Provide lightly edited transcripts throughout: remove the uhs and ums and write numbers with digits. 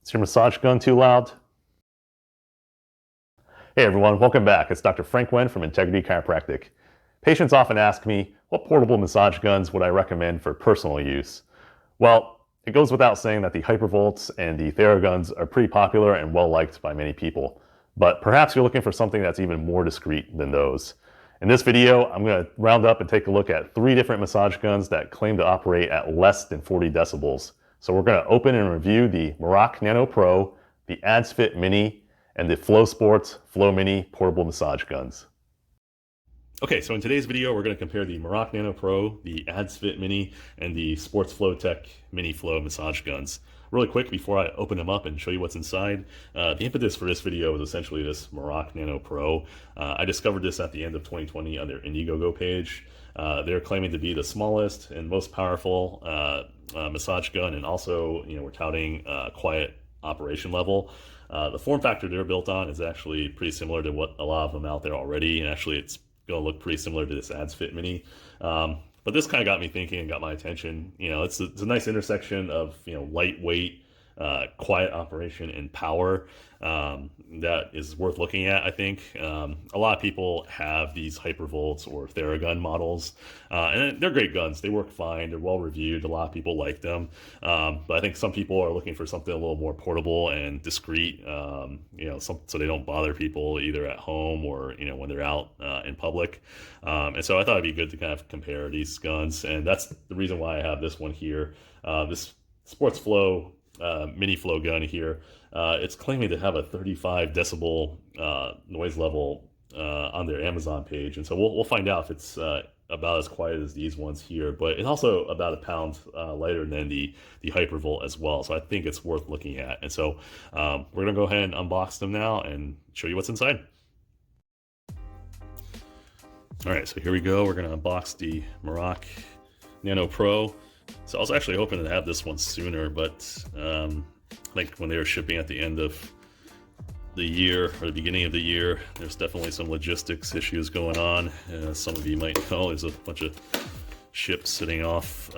Is your massage gun too loud? Hey everyone, welcome back. It's Dr. Frank Wen from Integrity Chiropractic. Patients often ask me, what portable massage guns would I recommend for personal use? Well, it goes without saying that the Hypervolts and the Theraguns are pretty popular and well liked by many people. But perhaps you're looking for something that's even more discreet than those. In this video, I'm going to round up and take a look at 3 different massage guns that claim to operate at less than 40 decibels. So we're going to open and review the Merach Nanopro, the Addsfit Mini, and the SportsFlow Mini portable massage guns. Okay, so in today's video, we're going to compare the Merach Nanopro, the Addsfit Mini, and the SportsFlow Mini Flow massage guns. Really quick, before I open them up and show you what's inside, the impetus for this video is essentially this Merach Nanopro. I discovered this at the end of 2020 on their Indiegogo page. They're claiming to be the smallest and most powerful massage gun, and also, we're touting quiet operation level. The form factor they're built on is actually pretty similar to what a lot of them out there already, and actually it's going to look pretty similar to this Addsfit Mini. But this kind of got me thinking and got my attention. It's a nice intersection of lightweight, quiet operation and power that is worth looking at, I think. A lot of people have these Hypervolts or Theragun models, and they're great guns. They work fine. They're well reviewed. A lot of people like them. But I think some people are looking for something a little more portable and discreet, so they don't bother people either at home or when they're out in public. And so I thought it'd be good to kind of compare these guns, and that's the reason why I have this one here. This SportsFlow Mini Flow gun here. It's claiming to have a 35 decibel noise level on their Amazon page, and so we'll find out if it's about as quiet as these ones here. But it's also about a pound lighter than the Hypervolt as well, so I think it's worth looking at. And so we're gonna go ahead and unbox them now and show you what's inside. All right, so here we go. We're gonna unbox the Merach Nanopro. So I was actually hoping to have this one sooner, but like when they were shipping at the end of the year or the beginning of the year, there's definitely some logistics issues going on. Some of you might know there's a bunch of ships sitting off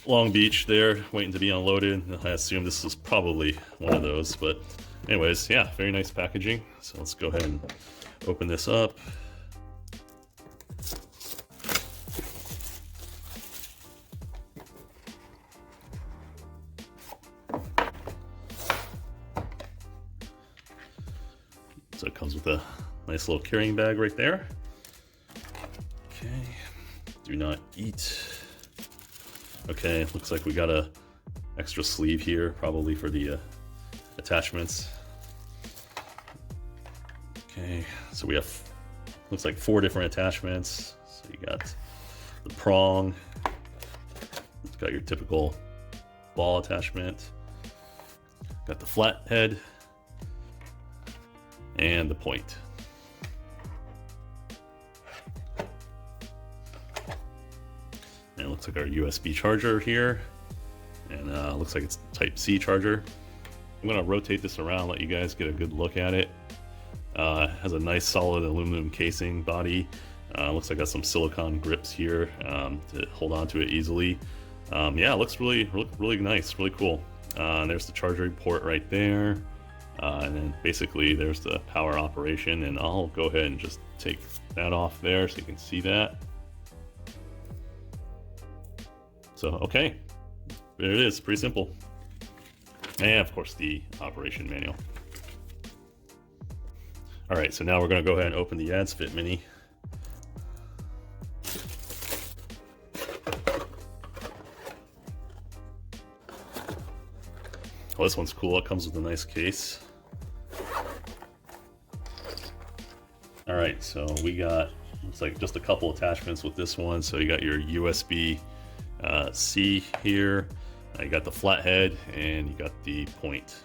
Long Beach there waiting to be unloaded. I assume this is probably one of those, but anyways, yeah, very nice packaging. So let's go ahead and open this up. So it comes with a nice little carrying bag right there. Okay, do not eat. Okay, looks like we got a extra sleeve here, probably for the attachments. Okay, so we have, looks like 4 different attachments. So you got the prong, it's got your typical ball attachment, got the flat head, and the point. And it looks like our USB charger here, and looks like it's Type-C charger. I'm going to rotate this around, let you guys get a good look at it. Has a nice solid aluminum casing body. Looks like got some silicone grips here to hold on to it easily. Yeah, it looks really nice, really cool. And there's the charging port right there. And then basically there's the power operation, and I'll go ahead and just take that off there so you can see that. So, okay, there it is, pretty simple. And of course the operation manual. All right, so now we're gonna go ahead and open the Addsfit Mini. Oh, this one's cool, it comes with a nice case. All right, so we got, looks like just a couple attachments with this one. So you got your USB-C here, you got the flat head, and you got the point.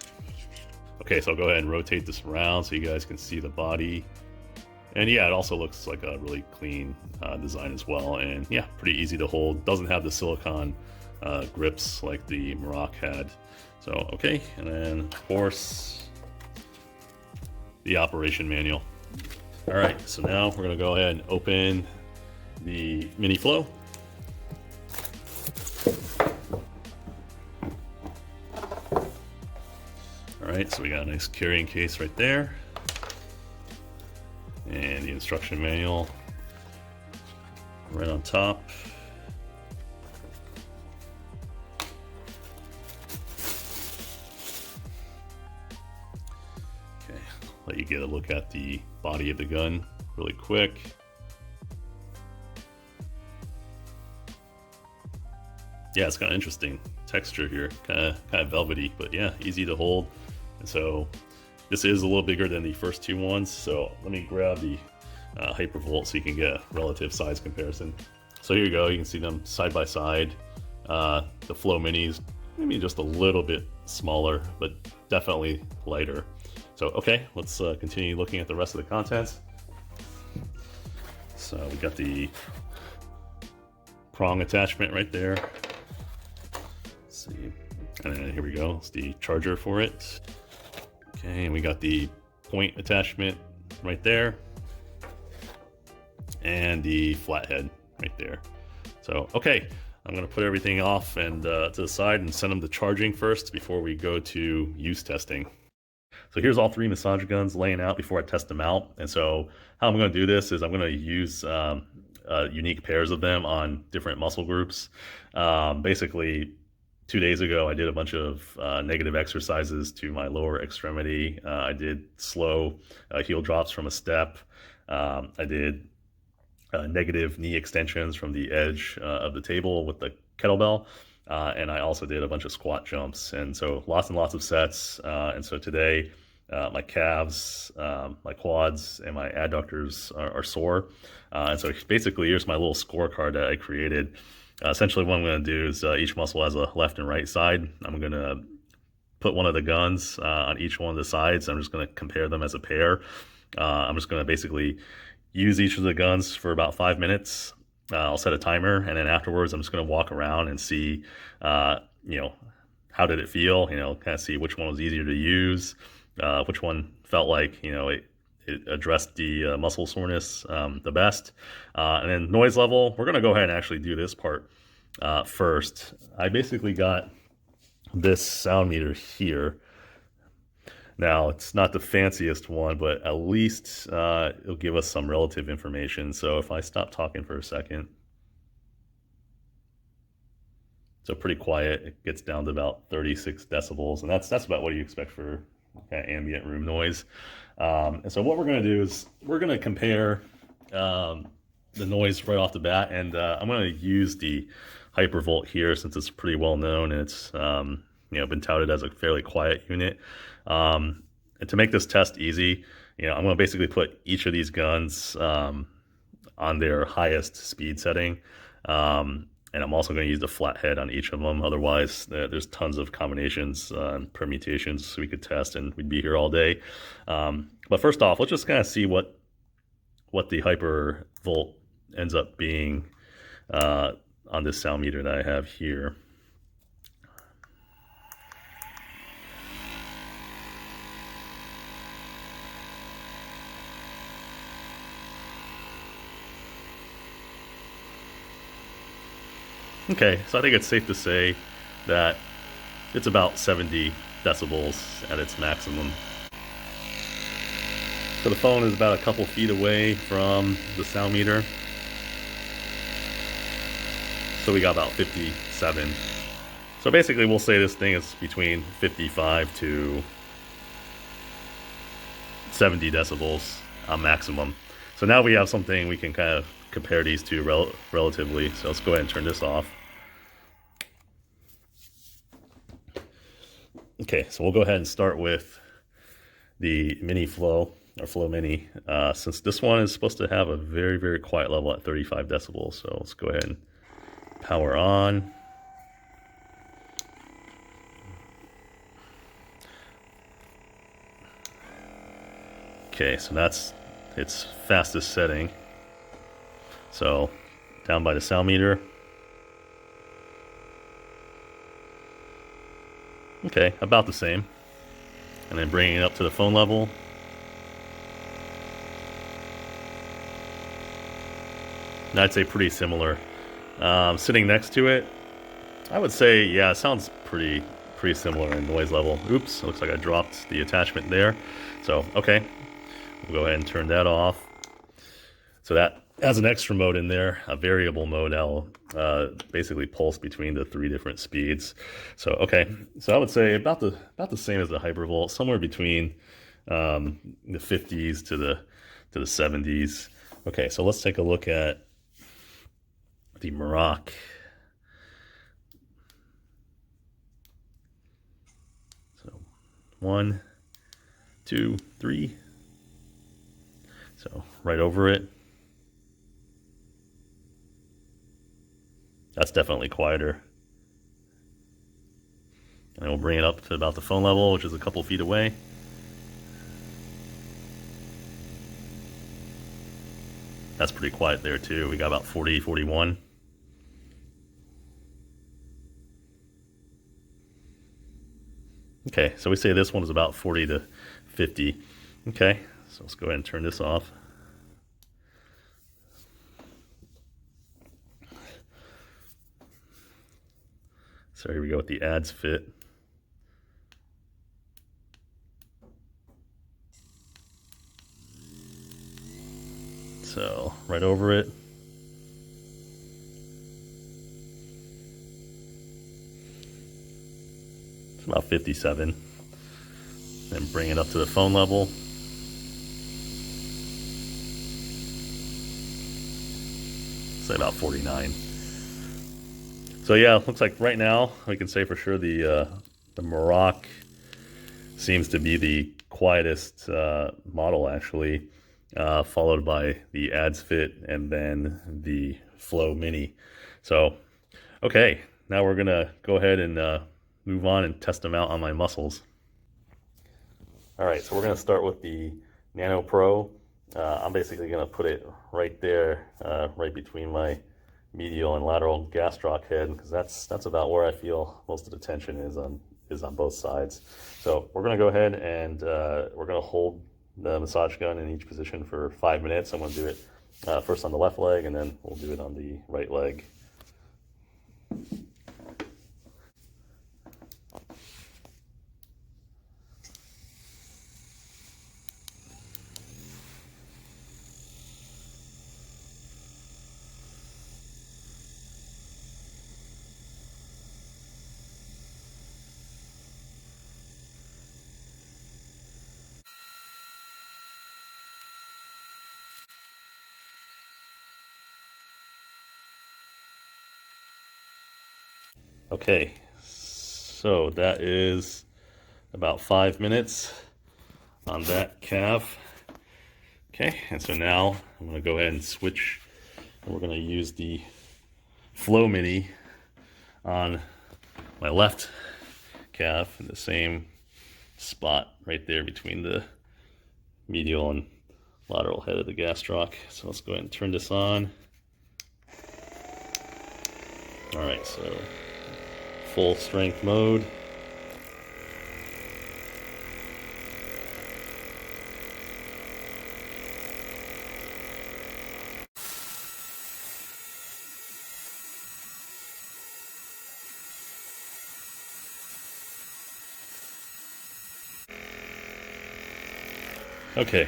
Okay, so I'll go ahead and rotate this around so you guys can see the body. And yeah, it also looks like a really clean design as well. And yeah, pretty easy to hold. Doesn't have the silicone grips like the Merach had. So, okay, and then of course, the operation manual. All right, so now we're gonna go ahead and open the Mini Flow. Alright, so we got a nice carrying case right there. And the instruction manual right on top. Okay, let you get a look at the body of the gun really quick. Yeah, it's kind of interesting texture here, kind of velvety, but yeah, easy to hold. And so this is a little bigger than the first two ones, so let me grab the Hypervolt so you can get a relative size comparison. So here you go, you can see them side by side. The Flow Minis, maybe just a little bit smaller, but definitely lighter. So okay, let's continue looking at the rest of the contents. So we got the prong attachment right there. Let's see, and then here we go, it's the charger for it. Okay, and we got the point attachment right there, and the flathead right there. So okay, I'm gonna put everything off and to the side and send them to charging first before we go to use testing. So here's all three massage guns laying out before I test them out. And so how I'm going to do this is I'm going to use unique pairs of them on different muscle groups. Basically, 2 days ago, I did a bunch of negative exercises to my lower extremity. I did slow heel drops from a step. I did negative knee extensions from the edge of the table with the kettlebell. And I also did a bunch of squat jumps. And so lots and lots of sets. And so today, my calves, my quads, and my adductors are sore. And so basically, here's my little scorecard that I created. Essentially, what I'm going to do is each muscle has a left and right side. I'm going to put one of the guns on each one of the sides. I'm just going to compare them as a pair. I'm just going to basically use each of the guns for about 5 minutes. I'll set a timer, and then afterwards, I'm just going to walk around and see, you know, how did it feel? You know, kind of see which one was easier to use, which one felt like, you know, it addressed the muscle soreness the best. And then noise level, we're going to go ahead and actually do this part first. I basically got this sound meter here. Now, it's not the fanciest one, but at least it'll give us some relative information. So if I stop talking for a second, so pretty quiet, it gets down to about 36 decibels, and that's about what you expect for kind of ambient room noise. And so what we're going to do is we're going to compare the noise right off the bat, and I'm going to use the Hypervolt here since it's pretty well known and it's you know, been touted as a fairly quiet unit. And to make this test easy, you know, I'm going to basically put each of these guns on their highest speed setting. And I'm also going to use the flathead on each of them. Otherwise, there's tons of combinations and permutations we could test, and we'd be here all day. But first off, let's just kind of see what the Hypervolt ends up being on this sound meter that I have here. Okay, so I think it's safe to say that it's about 70 decibels at its maximum. So the phone is about a couple feet away from the sound meter. So we got about 57. So basically we'll say this thing is between 55 to 70 decibels maximum. So now we have something we can kind of compare these two relatively. So let's go ahead and turn this off. Okay, so we'll go ahead and start with the Mini Flow, or Flow Mini, since this one is supposed to have a very, very quiet level at 35 decibels. So let's go ahead and power on. Okay, so that's its fastest setting. So down by the sound meter. Okay, about the same. And then bringing it up to the phone level. And I'd say pretty similar. Sitting next to it, I would say, yeah, it sounds pretty pretty similar in noise level. Oops, looks like I dropped the attachment there. So, okay, we'll go ahead and turn that off. So that has an extra mode in there, a variable mode. That'll basically pulse between the 3 different speeds. So, okay, so I would say about the same as the Hypervolt, somewhere between the 50s to the 70s. Okay, so let's take a look at the Merach. So 1, 2, 3. So right over it. That's definitely quieter. And we'll bring it up to about the phone level, which is a couple feet away. That's pretty quiet there too. We got about 40, 41. Okay, so we say this one is about 40 to 50. Okay, so let's go ahead and turn this off. So here we go with the Addsfit. So right over it. It's about 57. Then bring it up to the phone level. Say about 49. So yeah, looks like right now we can say for sure the Merach seems to be the quietest model actually, followed by the Addsfit and then the Flow Mini. So, okay, now we're gonna go ahead and move on and test them out on my muscles. All right, so we're gonna start with the Nanopro. I'm basically gonna put it right there, right between my medial and lateral gastroc head, because that's about where I feel most of the tension is on both sides. So we're gonna go ahead and we're gonna hold the massage gun in each position for 5 minutes. I'm gonna do it first on the left leg, and then we'll do it on the right leg. Okay, so that is about 5 minutes on that calf. Okay, and so now I'm gonna go ahead and switch, and we're gonna use the Flow Mini on my left calf in the same spot right there between the medial and lateral head of the gastroc. So let's go ahead and turn this on. All right, so full strength mode. Okay,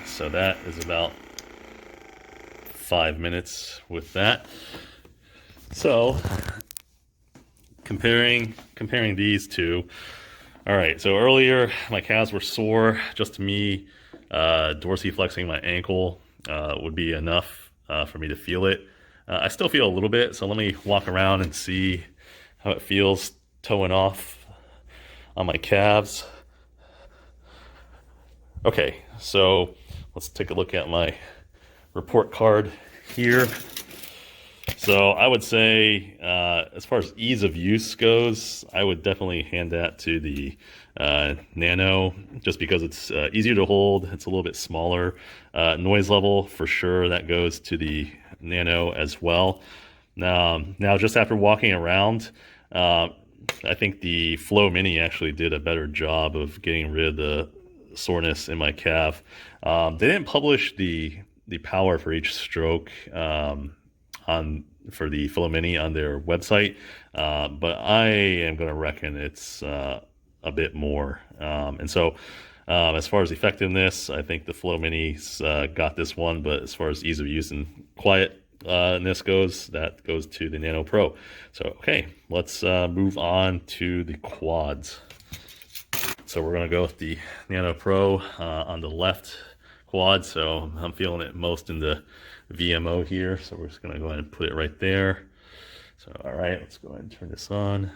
so that is about 5 minutes with that. So comparing these two. All right, so earlier my calves were sore. Just to me, dorsiflexing my ankle would be enough for me to feel it. I still feel a little bit, so let me walk around and see how it feels toeing off on my calves. Okay, so let's take a look at my report card here. So I would say, as far as ease of use goes, I would definitely hand that to the Nano, just because it's easier to hold, it's a little bit smaller. Noise level, for sure, that goes to the Nano as well. Now just after walking around, I think the Flow Mini actually did a better job of getting rid of the soreness in my calf. They didn't publish the power for each stroke on for the Flow Mini on their website, but I am going to reckon it's a bit more. And so as far as effectiveness, I think the Flow Mini's got this one, but as far as ease of use and quietness goes, that goes to the Nano Pro. So, okay, let's move on to the quads. So we're going to go with the Nano Pro on the left quad. So I'm feeling it most in the VMO here. So we're just going to go ahead and put it right there. So, all right, let's go ahead and turn this on.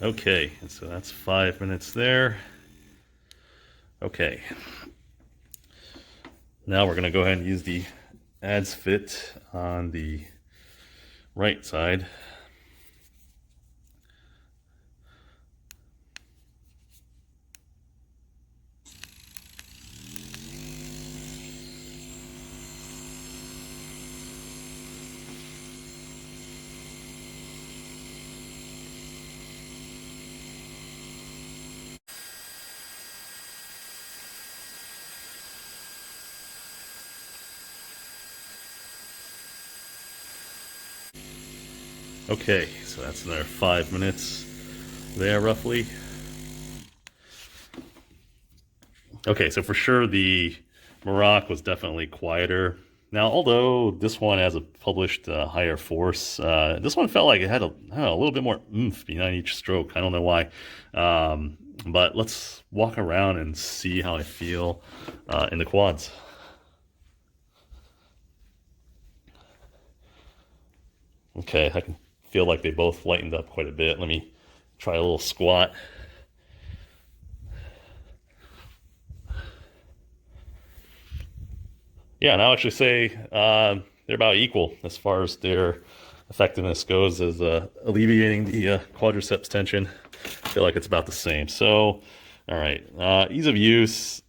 Okay, so that's 5 minutes there. Okay. Now we're going to go ahead and use the Addsfit on the right side. Okay, so that's another 5 minutes there, roughly. Okay, so for sure the Merach was definitely quieter. Now, although this one has a published higher force, this one felt like it had a little bit more oomph behind each stroke. I don't know why. But let's walk around and see how I feel in the quads. Okay, I can feel like they both lightened up quite a bit. Let me try a little squat. Yeah, and I'll actually say they're about equal as far as their effectiveness goes, as alleviating the quadriceps tension. I feel like it's about the same. So, all right, ease of use.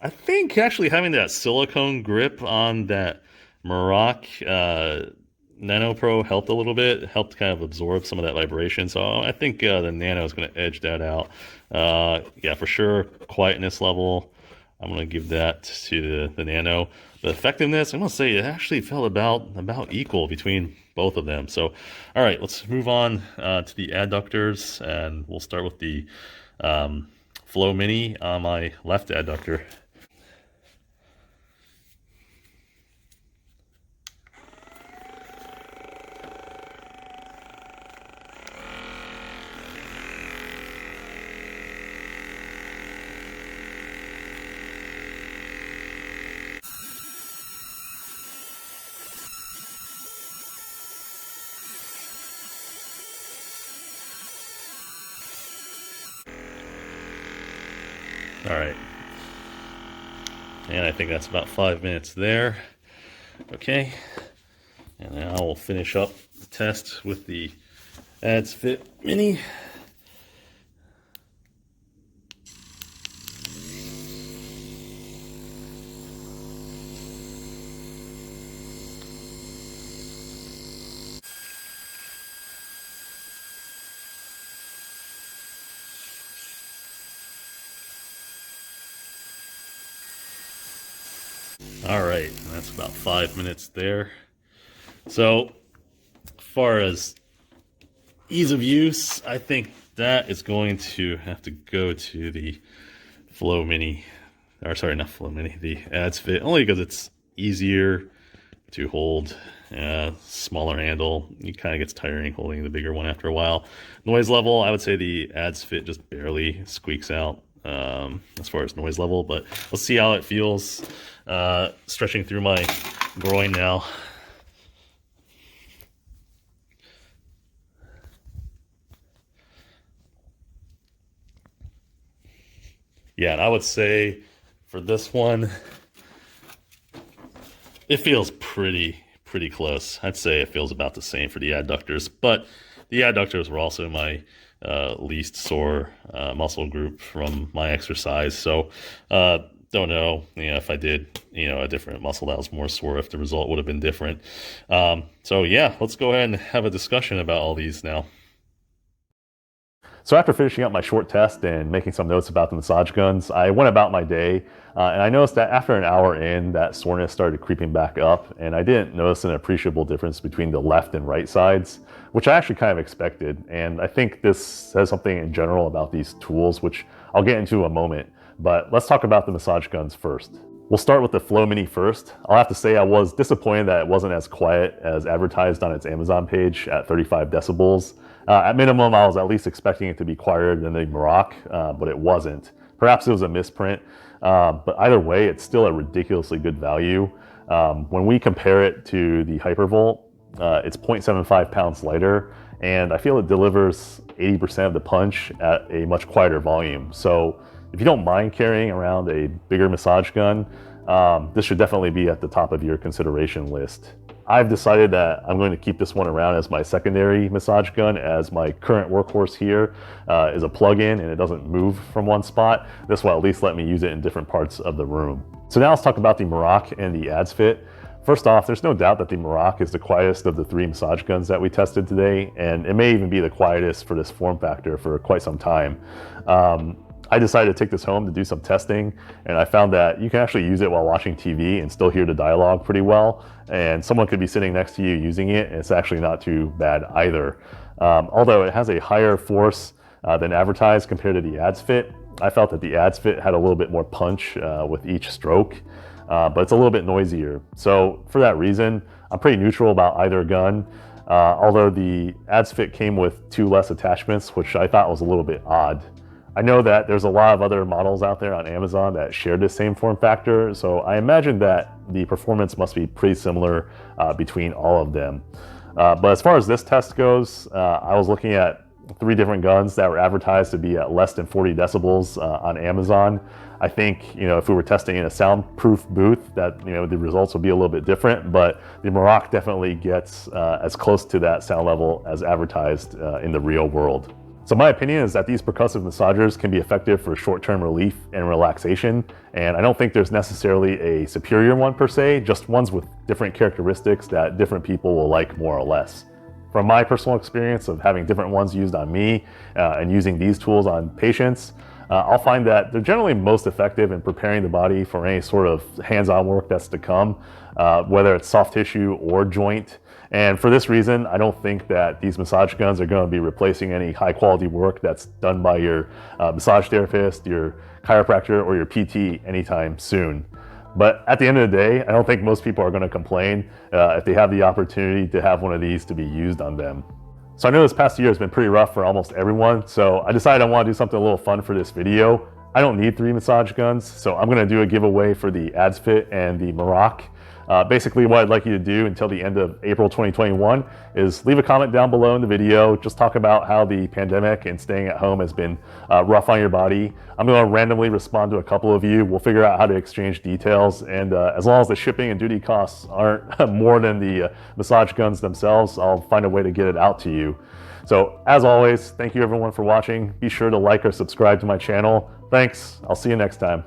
I think actually having that silicone grip on that Merach Nanopro helped a little bit. It helped kind of absorb some of that vibration. So I think the Nano is going to edge that out. Yeah, for sure. Quietness level, I'm going to give that to the Nano. The effectiveness, I'm going to say it actually felt about equal between both of them. So, all right, let's move on to the adductors, and we'll start with the Flow Mini on my left adductor. All right, and I think that's about 5 minutes there. Okay, and now we'll finish up the test with the Addsfit Mini. All right, that's about 5 minutes there. So, as far as ease of use, I think that is going to have to go to the Flow Mini, or sorry, not Flow Mini, the Addsfit, only because it's easier to hold, smaller handle. It kind of gets tiring holding the bigger one after a while. Noise level, I would say the Addsfit just barely squeaks out as far as noise level, but let's see how it feels stretching through my groin now. Yeah, and I would say for this one, it feels pretty close. I'd say it feels about the same for the adductors, but the adductors were also my least sore muscle group from my exercise. So Don't know, if I did, a different muscle that was more sore, if the result would have been different. So yeah, let's go ahead and have a discussion about all these now. So after finishing up my short test and making some notes about the massage guns, I went about my day, and I noticed that after an hour in, that soreness started creeping back up, and I didn't notice an appreciable difference between the left and right sides, which I actually kind of expected. And I think this says something in general about these tools, which I'll get into in a moment. But let's talk about the massage guns first. We'll start with the Flow Mini first. I'll have to say I was disappointed that it wasn't as quiet as advertised on its Amazon page at 35 decibels. At minimum, I was at least expecting it to be quieter than the Merach, but it wasn't. Perhaps it was a misprint, but either way, it's still a ridiculously good value. When we compare it to the Hypervolt, it's 0.75 pounds lighter, and I feel it delivers 80% of the punch at a much quieter volume. So if you don't mind carrying around a bigger massage gun, this should definitely be at the top of your consideration list. I've decided that I'm going to keep this one around as my secondary massage gun, as my current workhorse here is a plug-in and it doesn't move from one spot. This will at least let me use it in different parts of the room. So now let's talk about the Merach and the Addsfit. First off, there's no doubt that the Merach is the quietest of the 3 massage guns that we tested today, and it may even be the quietest for this form factor for quite some time. I decided to take this home to do some testing, and I found that you can actually use it while watching TV and still hear the dialogue pretty well, and someone could be sitting next to you using it, and it's actually not too bad either. Although it has a higher force than advertised compared to the Addsfit, I felt that the Addsfit had a little bit more punch with each stroke, but it's a little bit noisier. So for that reason, I'm pretty neutral about either gun, although the Addsfit came with 2 less attachments, which I thought was a little bit odd. I know that there's a lot of other models out there on Amazon that share this same form factor, so I imagine that the performance must be pretty similar between all of them. But as far as this test goes, I was looking at 3 different guns that were advertised to be at less than 40 decibels on Amazon. I think, if we were testing in a soundproof booth, that, the results would be a little bit different, but the Merach definitely gets as close to that sound level as advertised in the real world. So my opinion is that these percussive massagers can be effective for short-term relief and relaxation, and I don't think there's necessarily a superior one per se, just ones with different characteristics that different people will like more or less. From my personal experience of having different ones used on me and using these tools on patients, I'll find that they're generally most effective in preparing the body for any sort of hands-on work that's to come, whether it's soft tissue or joint. And for this reason, I don't think that these massage guns are going to be replacing any high quality work that's done by your massage therapist, your chiropractor, or your PT anytime soon. But at the end of the day, I don't think most people are going to complain if they have the opportunity to have one of these to be used on them. So I know this past year has been pretty rough for almost everyone, so I decided I want to do something a little fun for this video. I don't need 3 massage guns, so I'm going to do a giveaway for the Addsfit and the Merach. Basically what I'd like you to do until the end of April 2021 is leave a comment down below in the video. Just talk about how the pandemic and staying at home has been rough on your body. I'm going to randomly respond to a couple of you. We'll figure out how to exchange details, and as long as the shipping and duty costs aren't more than the massage guns themselves, I'll find a way to get it out to you. So as always, thank you everyone for watching. Be sure to like or subscribe to my channel. Thanks. I'll see you next time.